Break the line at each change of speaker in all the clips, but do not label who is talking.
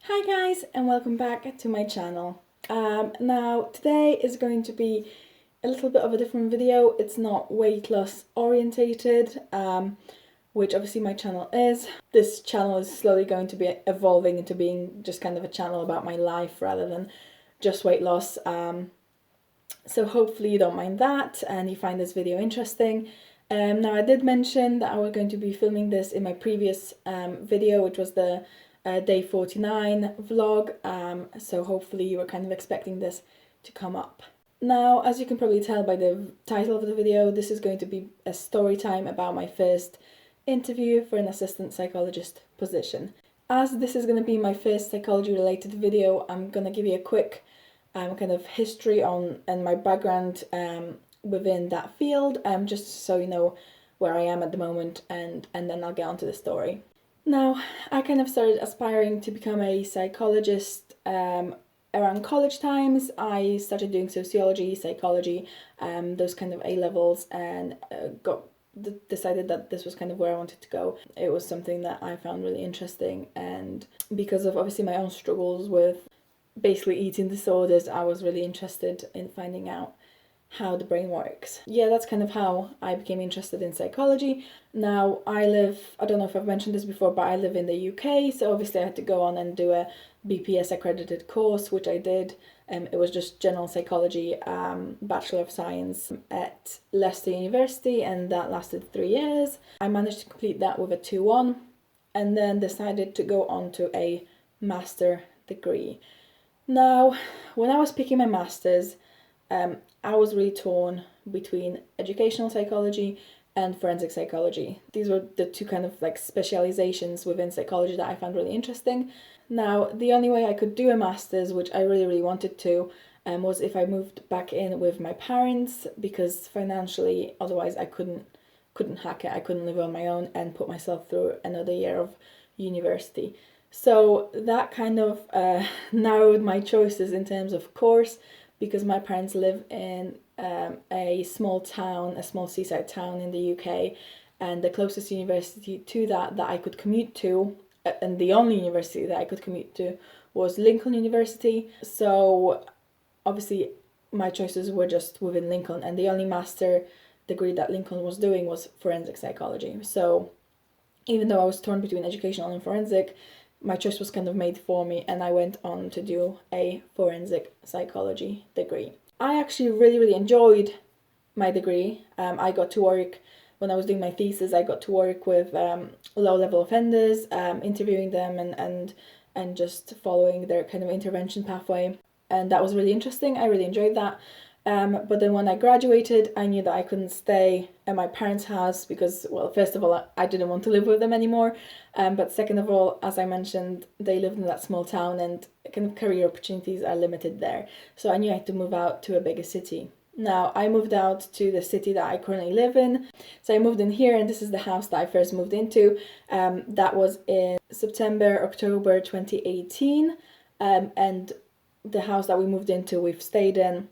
Hi guys, and welcome back to my channel. Now today is going to be a little bit of a different video. It's not weight loss orientated, which obviously my channel is. This channel is slowly going to be evolving into being just kind of a channel about my life rather than just weight loss. So hopefully you don't mind that and you find this video interesting. Now I did mention that I was going to be filming this in my previous video, which was the day 49 vlog, so hopefully you were kind of expecting this to come up. Now, as you can probably tell by the title of the video, this is going to be a story time about my first interview for an assistant psychologist position. As this is going to be my first psychology related video, I'm going to give you a quick kind of history on and my background within that field, just so you know where I am at the moment, and then I'll get on to the story. Now, I kind of started aspiring to become a psychologist around college times. I started doing sociology, psychology, those kind of A-levels, and decided that this was kind of where I wanted to go. It was something that I found really interesting, and because of obviously my own struggles with basically eating disorders, I was really interested in finding out how the brain works. Yeah, that's kind of how I became interested in psychology. Now I don't know if I've mentioned this before, but I live in the UK, so obviously I had to go on and do a BPS accredited course, which I did. It was just general psychology, Bachelor of Science at Leicester University, and that lasted 3 years. I managed to complete that with a 2-1 and then decided to go on to a master degree. Now, when I was picking my masters, I was really torn between educational psychology and forensic psychology. These were the two kind of like specializations within psychology that I found really interesting. Now, the only way I could do a master's, which I really wanted to, was if I moved back in with my parents, because financially, otherwise I couldn't hack it. I couldn't live on my own and put myself through another year of university. So that kind of narrowed my choices in terms of course, because my parents live in a small town, a small seaside town in the UK, and the closest university to that I could commute to, and the only university that I could commute to, was Lincoln University. So obviously my choices were just within Lincoln, and the only master degree that Lincoln was doing was forensic psychology. So even though I was torn between educational and forensic, my choice was kind of made for me, and I went on to do a forensic psychology degree. I actually really enjoyed my degree. I got to work, when I was doing my thesis, I got to work with low-level offenders, interviewing them and just following their kind of intervention pathway. And that was really interesting. I really enjoyed that. But then when I graduated, I knew that I couldn't stay at my parents' house because, well, first of all, I didn't want to live with them anymore. But second of all, as I mentioned, they lived in that small town and kind of career opportunities are limited there. So I knew I had to move out to a bigger city. Now, I moved out to the city that I currently live in. So I moved in here, and this is the house that I first moved into. That was in October 2018. And the house that we moved into, we've stayed in.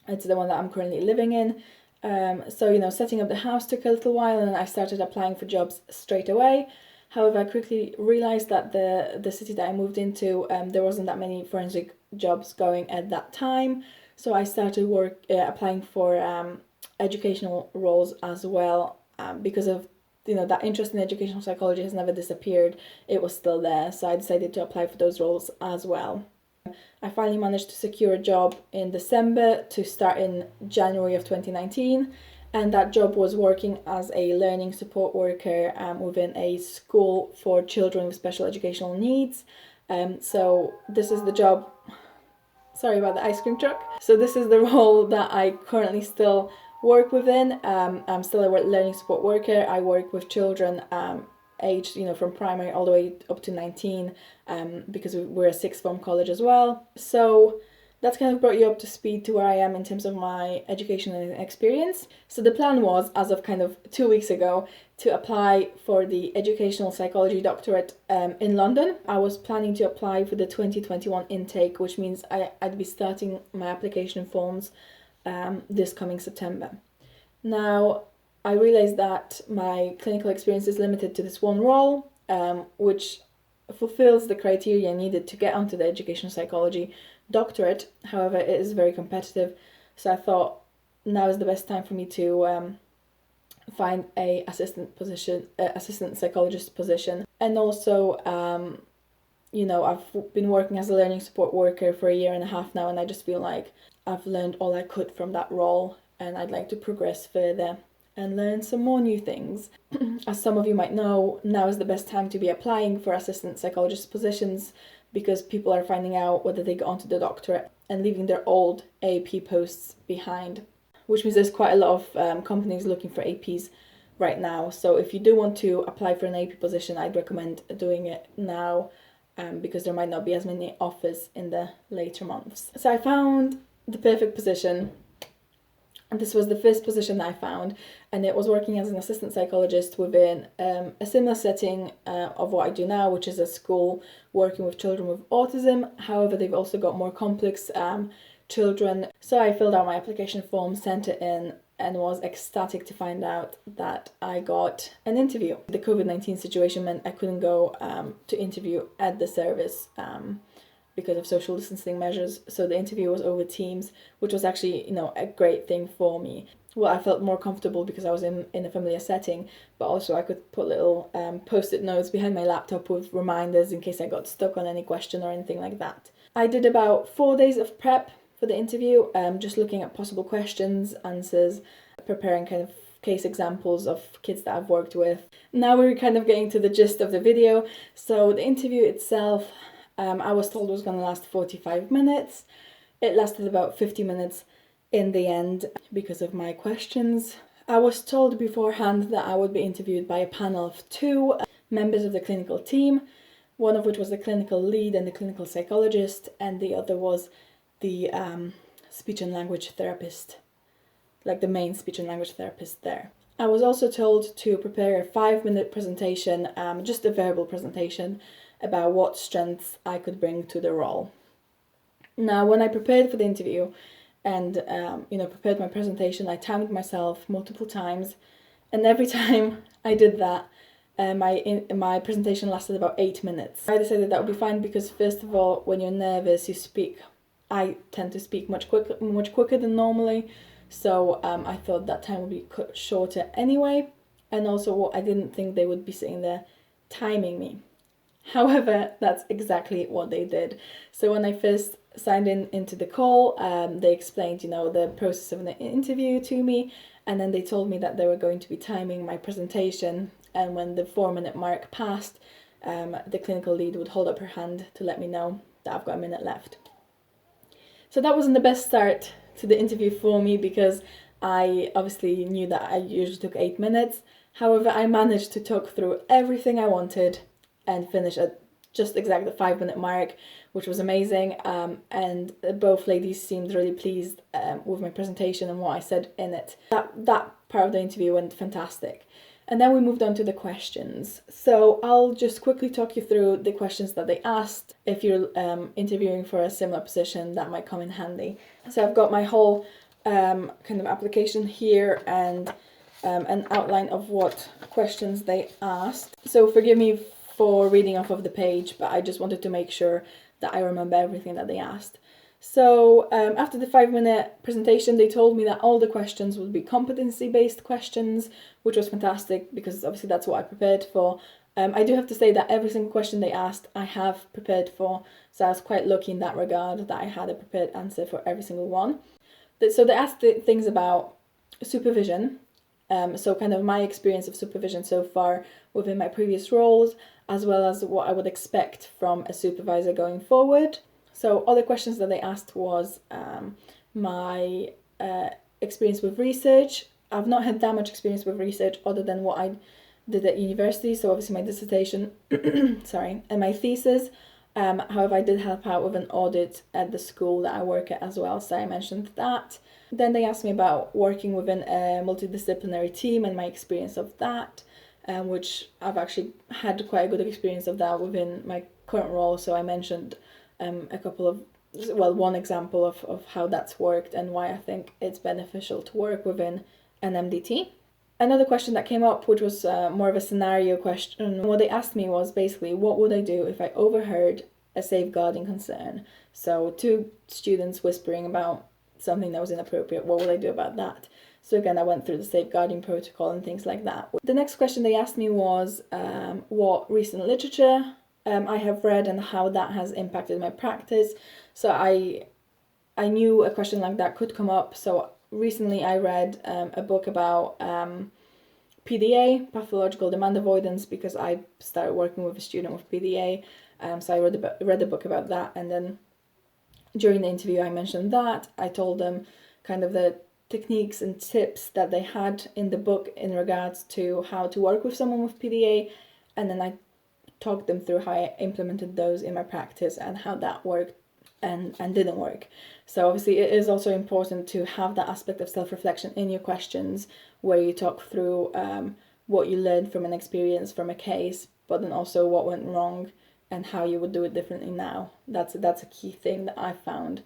It's the one that I'm currently living in. So, setting up the house took a little while, and I started applying for jobs straight away. However, I quickly realized that the city that I moved into, there wasn't that many forensic jobs going at that time. So I started applying for educational roles as well, because of that interest in educational psychology has never disappeared. It was still there, so I decided to apply for those roles as well. I finally managed to secure a job in December to start in January of 2019, and that job was working as a learning support worker within a school for children with special educational needs. So this is the job. Sorry about the ice cream truck. So this is the role that I currently still work within. I'm still a learning support worker. I work with children aged, from primary all the way up to 19, because we're a sixth form college as well. So that's kind of brought you up to speed to where I am in terms of my education and experience. So the plan was, as of kind of 2 weeks ago, to apply for the educational psychology doctorate in London. I was planning to apply for the 2021 intake, which means I'd be starting my application forms this coming September. Now, I realized that my clinical experience is limited to this one role, which fulfills the criteria needed to get onto the educational psychology doctorate. However, it is very competitive, so I thought now is the best time for me to find a assistant psychologist position. And also, I've been working as a learning support worker for a year and a half now, and I just feel like I've learned all I could from that role, and I'd like to progress further and learn some more new things. As some of you might know, now is the best time to be applying for assistant psychologist positions, because people are finding out whether they get onto the doctorate and leaving their old AP posts behind, which means there's quite a lot of companies looking for APs right now. So if you do want to apply for an AP position, I'd recommend doing it now, because there might not be as many offers in the later months. So I found the perfect position, and this was the first position that I found, and it was working as an assistant psychologist within a similar setting of what I do now, which is a school working with children with autism. However, they've also got more complex children. So I filled out my application form, sent it in, and was ecstatic to find out that I got an interview. The COVID-19 situation meant I couldn't go to interview at the service because of social distancing measures. So the interview was over Teams, which was actually, a great thing for me. Well, I felt more comfortable because I was in a familiar setting, but also I could put little post-it notes behind my laptop with reminders in case I got stuck on any question or anything like that. I did about 4 days of prep for the interview, just looking at possible questions, answers, preparing kind of case examples of kids that I've worked with. Now we're kind of getting to the gist of the video. So the interview itself, I was told was going to last 45 minutes. It lasted about 50 minutes in the end because of my questions. I was told beforehand that I would be interviewed by a panel of 2 members of the clinical team, one of which was the clinical lead and the clinical psychologist, and the other was the speech and language therapist, like the main speech and language therapist there. I was also told to prepare a 5-minute presentation, just a verbal presentation, about what strengths I could bring to the role. Now, when I prepared for the interview and prepared my presentation, I timed myself multiple times, and every time I did that, my presentation lasted about 8 minutes. I decided that would be fine because, first of all, when you're nervous, I tend to speak much quicker than normally, so I thought that time would be cut shorter anyway, and also I didn't think they would be sitting there timing me. However, that's exactly what they did. So when I first signed into the call, they explained, the process of an interview to me, and then they told me that they were going to be timing my presentation, and when the 4-minute mark passed, the clinical lead would hold up her hand to let me know that I've got a minute left. So that wasn't the best start to the interview for me because I obviously knew that I usually took 8 minutes. However, I managed to talk through everything I wanted and finish at just exactly the 5-minute mark, which was amazing. And both ladies seemed really pleased with my presentation and what I said in it. That part of the interview went fantastic. And then we moved on to the questions. So I'll just quickly talk you through the questions that they asked. If you're interviewing for a similar position, that might come in handy. So I've got my whole kind of application here and an outline of what questions they asked. So forgive me for reading off of the page, but I just wanted to make sure that I remember everything that they asked. So after the 5-minute presentation, they told me that all the questions would be competency-based questions, which was fantastic because obviously that's what I prepared for. I do have to say that every single question they asked, I have prepared for, so I was quite lucky in that regard that I had a prepared answer for every single one. So they asked things about supervision, so kind of my experience of supervision so far within my previous roles, as well as what I would expect from a supervisor going forward. So other questions that they asked was my experience with research. I've not had that much experience with research other than what I did at university, so obviously my dissertation, and my thesis. However, I did help out with an audit at the school that I work at as well, so I mentioned that. Then they asked me about working within a multidisciplinary team and my experience of that, which I've actually had quite a good experience of that within my current role, so I mentioned one example of how that's worked and why I think it's beneficial to work within an MDT. Another question that came up, which was more of a scenario question, what they asked me was basically, what would I do if I overheard a safeguarding concern? So 2 students whispering about something that was inappropriate, what would I do about that? So again, I went through the safeguarding protocol and things like that. The next question they asked me was what recent literature I have read and how that has impacted my practice. So I knew a question like that could come up. So recently I read a book about PDA, pathological demand avoidance, because I started working with a student with PDA. So I read a book about that, and then during the interview I mentioned that. I told them kind of the techniques and tips that they had in the book in regards to how to work with someone with PDA, and then I talked them through how I implemented those in my practice and how that worked and didn't work. So obviously it is also important to have that aspect of self-reflection in your questions, where you talk through what you learned from an experience, from a case, but then also what went wrong and how you would do it differently now. That's a key thing that I found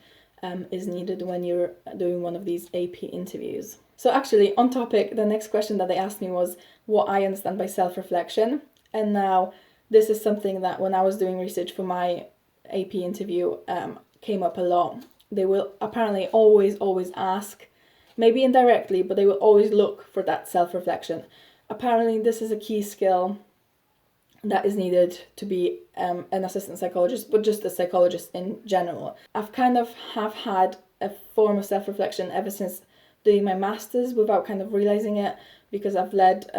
is needed when you're doing one of these AP interviews. So actually, on topic, the next question that they asked me was what I understand by self-reflection. And now this is something that when I was doing research for my AP interview came up a lot. They will apparently always ask, maybe indirectly, but they will always look for that self-reflection. Apparently this is a key skill that is needed to be an assistant psychologist, but just a psychologist in general. I've kind of have had a form of self-reflection ever since doing my master's without kind of realizing it, because I've led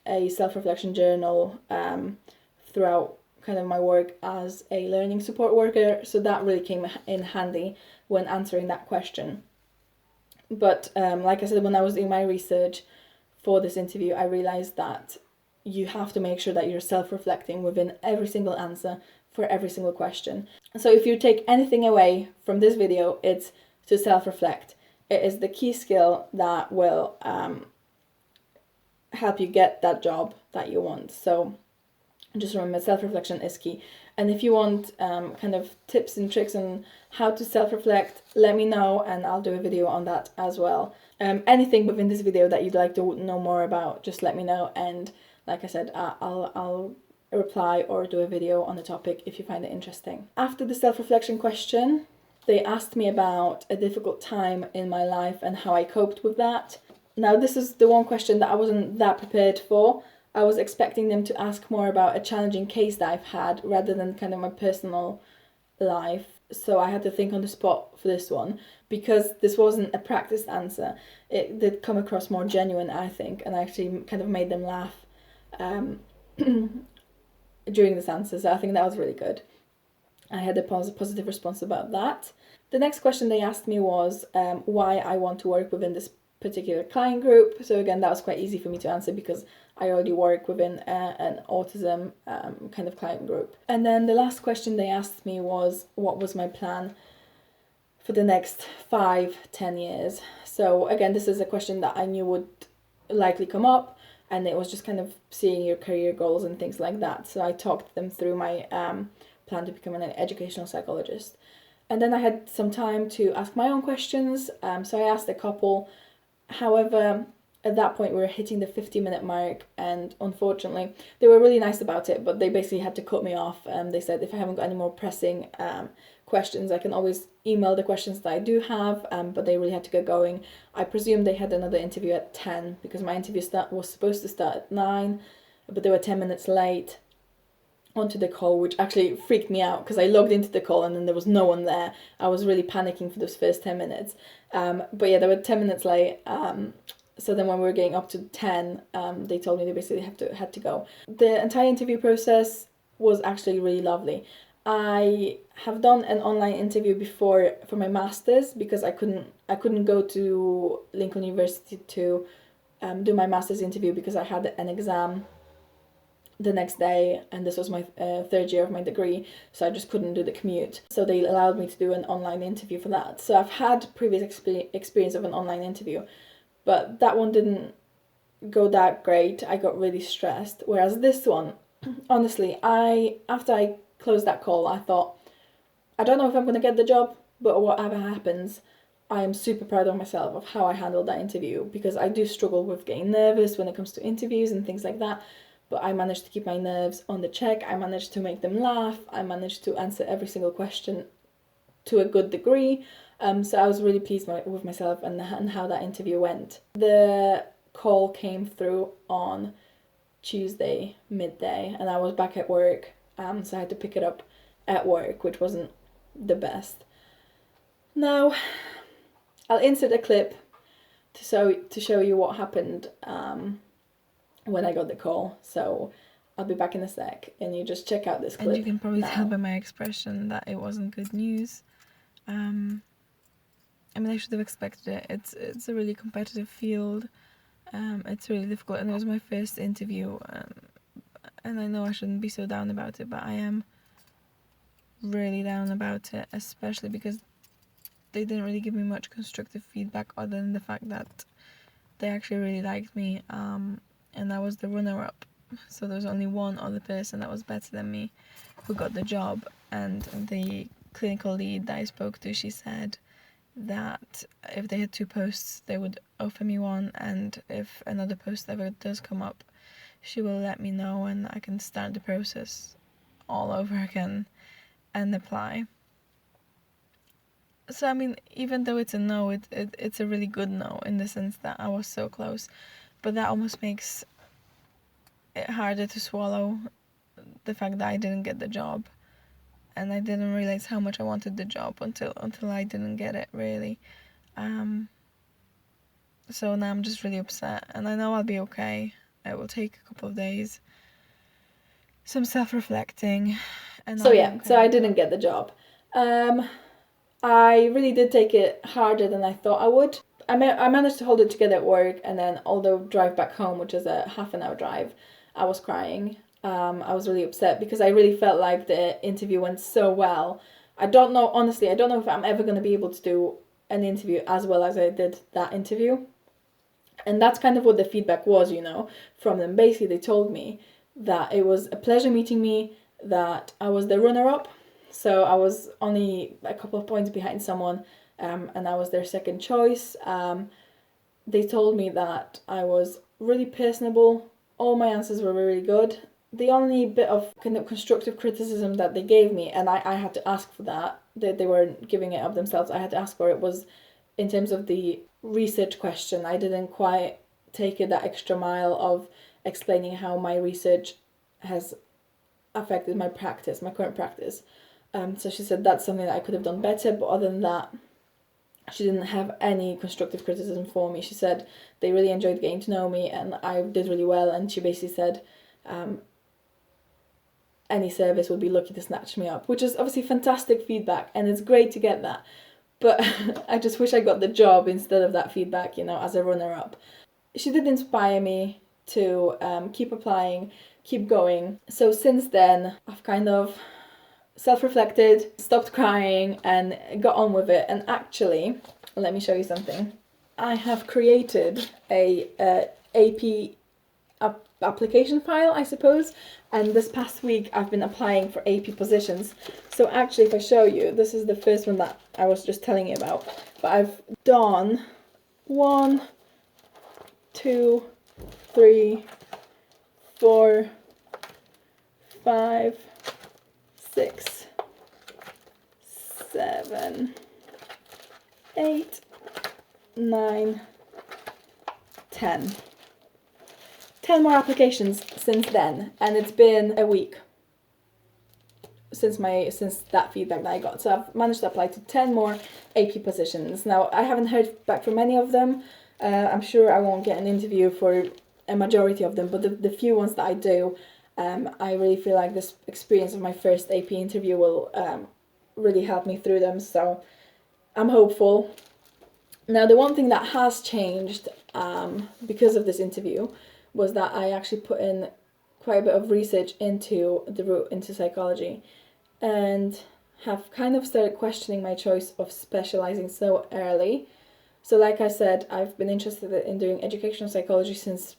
a self-reflection journal throughout kind of my work as a learning support worker, so that really came in handy when answering that question. But like I said, when I was doing my research for this interview, I realized that you have to make sure that you're self-reflecting within every single answer for every single question. So if you take anything away from this video, it's to self-reflect. It is the key skill that will help you get that job that you want. So just remember, self-reflection is key. And if you want kind of tips and tricks on how to self-reflect, let me know and I'll do a video on that as well. Anything within this video that you'd like to know more about, just let me know, and like I said, I'll reply or do a video on the topic if you find it interesting. After the self-reflection question, they asked me about a difficult time in my life and how I coped with that. Now this is the one question that I wasn't that prepared for. I was expecting them to ask more about a challenging case that I've had rather than kind of my personal life. So I had to think on the spot for this one, because this wasn't a practiced answer. It did come across more genuine, I think, and I actually kind of made them laugh during this answer. So I think that was really good. I had a positive response about that. The next question they asked me was why I want to work within this particular client group. So again, that was quite easy for me to answer because I already work within an autism kind of client group. And then the last question they asked me was what was my plan for the next 5-10 years. So again, this is a question that I knew would likely come up, and it was just kind of seeing your career goals and things like that. So I talked them through my plan to become an educational psychologist. And then I had some time to ask my own questions. So I asked a couple. However, at that point we were hitting the 50-minute mark, and unfortunately they were really nice about it, but they basically had to cut me off. They said if I haven't got any more pressing questions, I can always email the questions that I do have, but they really had to get going. I presume they had another interview at 10 because my interview was supposed to start at 9, but they were 10 minutes late onto the call, which actually freaked me out because I logged into the call and then there was no one there. I was really panicking for those first 10 minutes. But yeah, they were 10 minutes late. So then when we were getting up to 10, they told me they basically had to go. The entire interview process was actually really lovely. I have done an online interview before for my master's because I couldn't go to Lincoln University to do my master's interview because I had an exam the next day, and this was my third year of my degree, so I just couldn't do the commute. So they allowed me to do an online interview for that. So I've had previous experience of an online interview, but that one didn't go that great. I got really stressed. Whereas this one, honestly, after I closed that call, I thought, I don't know if I'm going to get the job, but whatever happens, I am super proud of myself of how I handled that interview, because I do struggle with getting nervous when it comes to interviews and things like that. But I managed to keep my nerves on the check. I managed to make them laugh. I managed to answer every single question to a good degree. So I was really pleased with myself and how that interview went. The call came through on Tuesday midday, and I was back at work, so I had to pick it up at work, which wasn't the best. Now, I'll insert a clip to show you what happened when I got the call. So I'll be back in a sec, and you just check out this clip.
And you can probably
now.
tell by my expression that it wasn't good news. I mean, I should have expected it. It's a really competitive field. It's really difficult, and it was my first interview. And I know I shouldn't be so down about it, but I am really down about it, especially because they didn't really give me much constructive feedback other than the fact that they actually really liked me, and I was the runner-up. So there was only one other person that was better than me who got the job, and the clinical lead that I spoke to, she said that if they had 2 posts, they would offer me one, and if another post ever does come up, she will let me know and I can start the process all over again and apply. So I mean, even though it's a no, it's a really good no, in the sense that I was so close, but that almost makes it harder to swallow, the fact that I didn't get the job, and I didn't realize how much I wanted the job until I didn't get it, really. So now I'm just really upset, and I know I'll be okay. It will take a couple of days, some self-reflecting, and
so yeah, okay. So I didn't get the job. I really did take it harder than I thought I would. I managed to hold it together at work, and then although drive back home, which is a half an hour drive, I was crying. I was really upset because I really felt like the interview went so well. I don't know if I'm ever going to be able to do an interview as well as I did that interview. And that's kind of what the feedback was, from them. Basically, they told me that it was a pleasure meeting me, that I was the runner-up, so I was only a couple of points behind someone, and I was their second choice. They told me that I was really personable. All my answers were really good. The only bit of kind of constructive criticism that they gave me, and I had to ask for that, they weren't giving it up themselves, I had to ask for it, was in terms of the research question. I didn't quite take it that extra mile of explaining how my research has affected my current practice. So she said that's something that I could have done better, but other than that, she didn't have any constructive criticism for me. She said they really enjoyed getting to know me and I did really well, and she basically said any service would be lucky to snatch me up, which is obviously fantastic feedback, and it's great to get that. But I just wish I got the job instead of that feedback, as a runner-up. She did inspire me to keep applying, keep going. So since then, I've kind of self-reflected, stopped crying, and got on with it. And actually, let me show you something. I have created a AP application file, I suppose, and this past week I've been applying for AP positions. So actually, if I show you, this is the first one that I was just telling you about, but I've done 1, 2, 3, 4, 5, 6, 7, 8, 9, 10. 10 more applications since then, and it's been a week since that feedback that I got. So I've managed to apply to 10 more AP positions. Now, I haven't heard back from any of them. I'm sure I won't get an interview for a majority of them, but the few ones that I do, I really feel like this experience of my first AP interview will really help me through them. So I'm hopeful. Now, the one thing that has changed because of this interview was that I actually put in quite a bit of research into the route into psychology, and have kind of started questioning my choice of specializing so early. So like I said, I've been interested in doing educational psychology since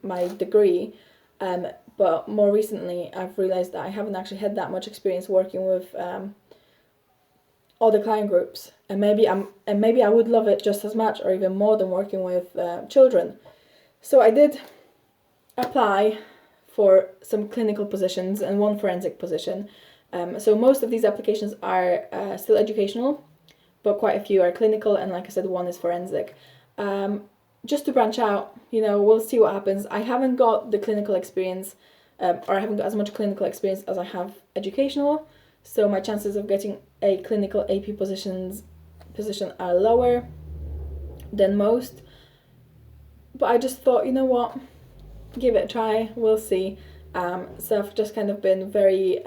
my degree, but more recently I've realized that I haven't actually had that much experience working with other client groups, and maybe I would love it just as much or even more than working with children. So I did apply for some clinical positions and one forensic position. So most of these applications are still educational, but quite a few are clinical, and like I said, one is forensic. Just to branch out, we'll see what happens. I haven't got the clinical experience, or I haven't got as much clinical experience as I have educational, so my chances of getting a clinical AP position are lower than most. But I just thought, you know what, give it a try, we'll see. So I've just kind of been very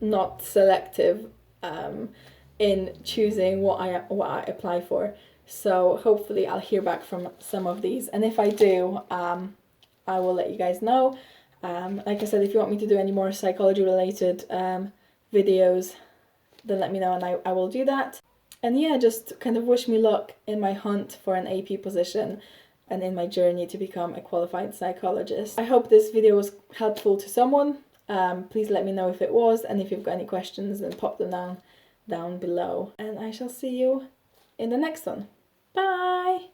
not selective in choosing what I apply for. So hopefully I'll hear back from some of these, and if I do, I will let you guys know. Like I said, if you want me to do any more psychology related videos, then let me know and I will do that. And yeah, just kind of wish me luck in my hunt for an AP position and in my journey to become a qualified psychologist. I hope this video was helpful to someone. Please let me know if it was, and if you've got any questions, then pop them down below. And I shall see you in the next one. Bye!